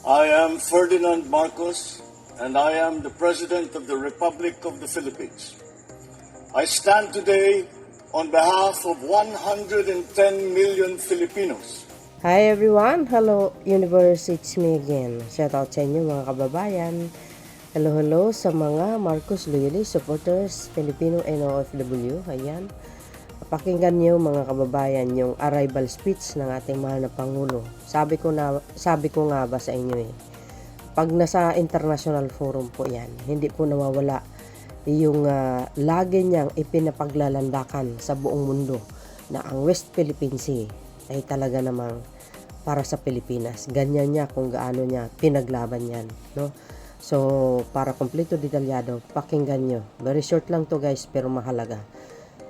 I am Ferdinand Marcos, and I am the President of the Republic of the Philippines. I stand today on behalf of 110 million Filipinos. Hi everyone! Hello Universe, it's me again. Shout out sa inyo mga kababayan. Hello sa mga Marcos Loyalist supporters, Filipino and OFW. Ayan. Pakinggan niyo mga kababayan yung arrival speech ng ating mahal na Pangulo. Sabi ko nga ba sa inyo pag nasa international forum po yan, hindi po nawawala yung lagi niyang ipinapaglalandakan sa buong mundo na ang West Philippine Sea ay talaga namang para sa Pilipinas. Ganyan niya kung gaano niya pinaglaban yan, no? So, para kompleto detalyado, pakinggan nyo. Very short lang to guys, pero mahalaga.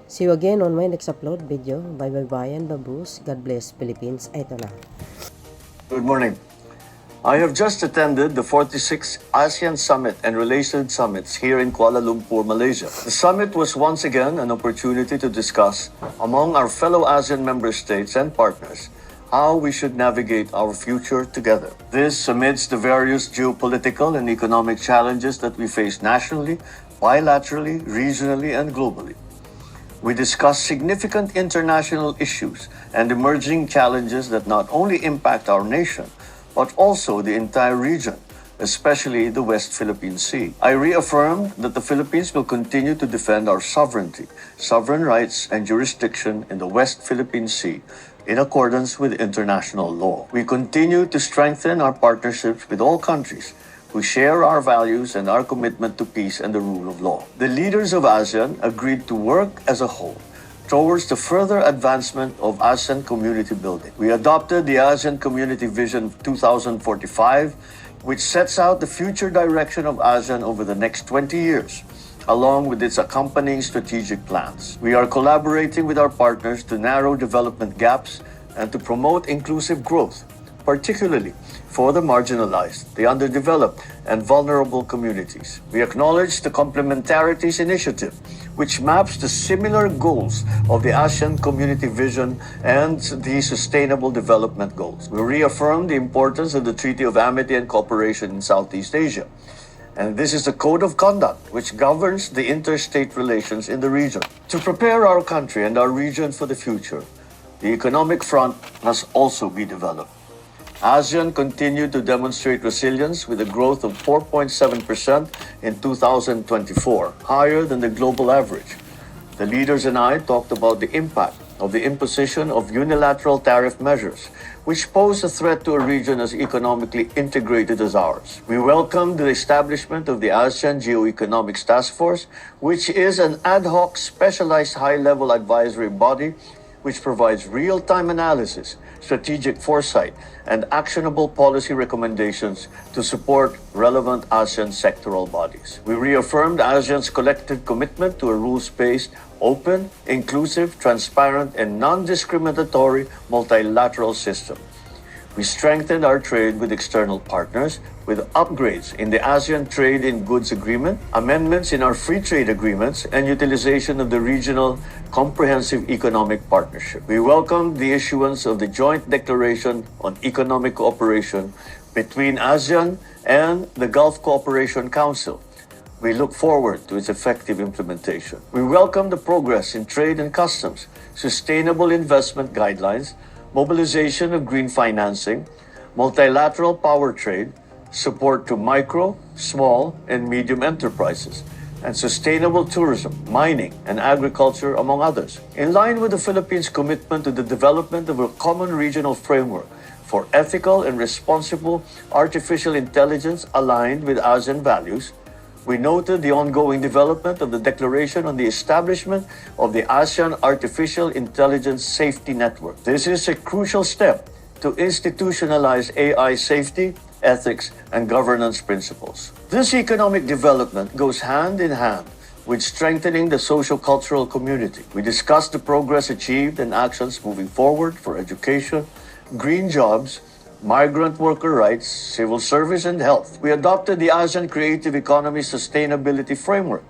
See you again on my next upload video. Bye and baboos. God bless Philippines. Ito na. Good morning. I have just attended the 46th Asean Summit and related summits here in Kuala Lumpur, Malaysia. The summit was once again an opportunity to discuss among our fellow ASEAN member states and partners how we should navigate our future together. This amidst the various geopolitical and economic challenges that we face nationally, bilaterally, regionally, and globally. We discussed significant international issues and emerging challenges that not only impact our nation, but also the entire region, especially the West Philippine Sea. I reaffirmed that the Philippines will continue to defend our sovereignty, sovereign rights, and jurisdiction in the West Philippine Sea in accordance with international law. We continue to strengthen our partnerships with all countries who share our values and our commitment to peace and the rule of law. The leaders of ASEAN agreed to work as a whole towards the further advancement of ASEAN community building. We adopted the ASEAN Community Vision 2045, which sets out the future direction of ASEAN over the next 20 years, along with its accompanying strategic plans. We are collaborating with our partners to narrow development gaps and to promote inclusive growth, particularly for the marginalized, the underdeveloped, and vulnerable communities. We acknowledge the Complementarities Initiative, which maps the similar goals of the ASEAN Community Vision and the Sustainable Development Goals. We reaffirm the importance of the Treaty of Amity and Cooperation in Southeast Asia. And this is the code of conduct which governs the interstate relations in the region. To prepare our country and our region for the future, the economic front must also be developed. ASEAN continued to demonstrate resilience with a growth of 4.7% in 2024, higher than the global average. The leaders and I talked about the impact of the imposition of unilateral tariff measures, which pose a threat to a region as economically integrated as ours. We welcomed the establishment of the ASEAN Geoeconomics Task Force, which is an ad hoc specialized high-level advisory body which provides real-time analysis, strategic foresight, and actionable policy recommendations to support relevant ASEAN sectoral bodies. We reaffirmed ASEAN's collective commitment to a rules-based, open, inclusive, transparent, and non-discriminatory multilateral system. We strengthened our trade with external partners with upgrades in the ASEAN Trade in Goods Agreement, amendments in our free trade agreements, and utilization of the Regional Comprehensive Economic Partnership. We welcomed the issuance of the Joint Declaration on Economic Cooperation between ASEAN and the Gulf Cooperation Council. We look forward to its effective implementation. We welcome the progress in trade and customs, sustainable investment guidelines, mobilization of green financing, multilateral power trade, support to micro, small, and medium enterprises, and sustainable tourism, mining, and agriculture, among others. In line with the Philippines' commitment to the development of a common regional framework for ethical and responsible artificial intelligence aligned with ASEAN values, we noted the ongoing development of the Declaration on the establishment of the ASEAN Artificial Intelligence Safety Network. This is a crucial step to institutionalize AI safety, ethics, and governance principles. This economic development goes hand in hand with strengthening the socio-cultural community. We discussed the progress achieved and actions moving forward for education, green jobs, migrant worker rights, civil service, and health. We adopted the ASEAN Creative Economy Sustainability Framework,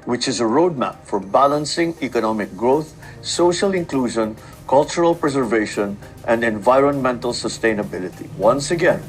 which is a roadmap for balancing economic growth, social inclusion, cultural preservation, and environmental sustainability. Once again,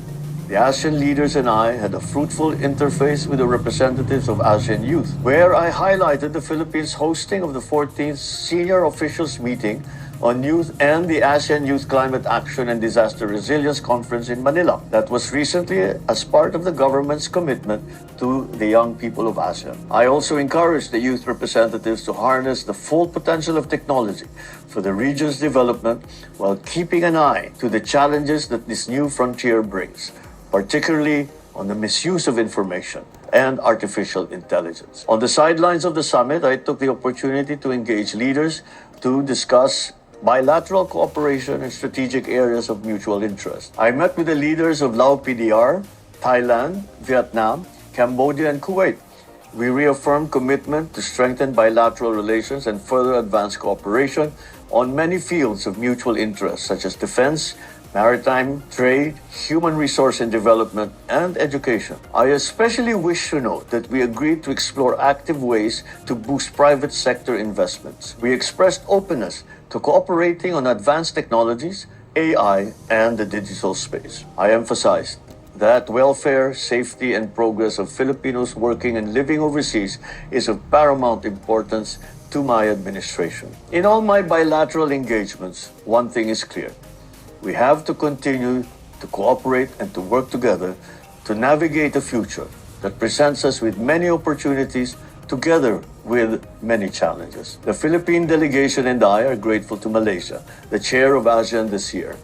The ASEAN leaders and I had a fruitful interface with the representatives of ASEAN youth, where I highlighted the Philippines' hosting of the 14th Senior Officials Meeting on Youth and the ASEAN Youth Climate Action and Disaster Resilience Conference in Manila. That was recently as part of the government's commitment to the young people of ASEAN. I also encouraged the youth representatives to harness the full potential of technology for the region's development while keeping an eye to the challenges that this new frontier brings, particularly on the misuse of information and artificial intelligence. On the sidelines of the summit, I took the opportunity to engage leaders to discuss bilateral cooperation in strategic areas of mutual interest. I met with the leaders of Lao PDR, Thailand, Vietnam, Cambodia, and Kuwait. We reaffirmed commitment to strengthen bilateral relations and further advance cooperation on many fields of mutual interest, such as defense, maritime, trade, human resource and development, and education. I especially wish to note that we agreed to explore active ways to boost private sector investments. We expressed openness to cooperating on advanced technologies, AI, and the digital space. I emphasized that welfare, safety, and progress of Filipinos working and living overseas is of paramount importance to my administration. In all my bilateral engagements, one thing is clear. We have to continue to cooperate and to work together to navigate a future that presents us with many opportunities together with many challenges. The Philippine delegation and I are grateful to Malaysia, the chair of ASEAN this year,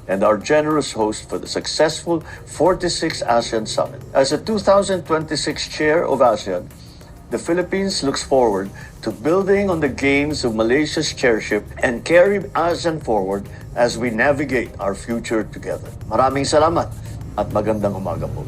and our generous host for the successful 46th ASEAN Summit. As a 2026 chair of ASEAN, the Philippines looks forward to building on the gains of Malaysia's chairship and carry ASEAN forward as we navigate our future together. Maraming salamat at magandang umaga po.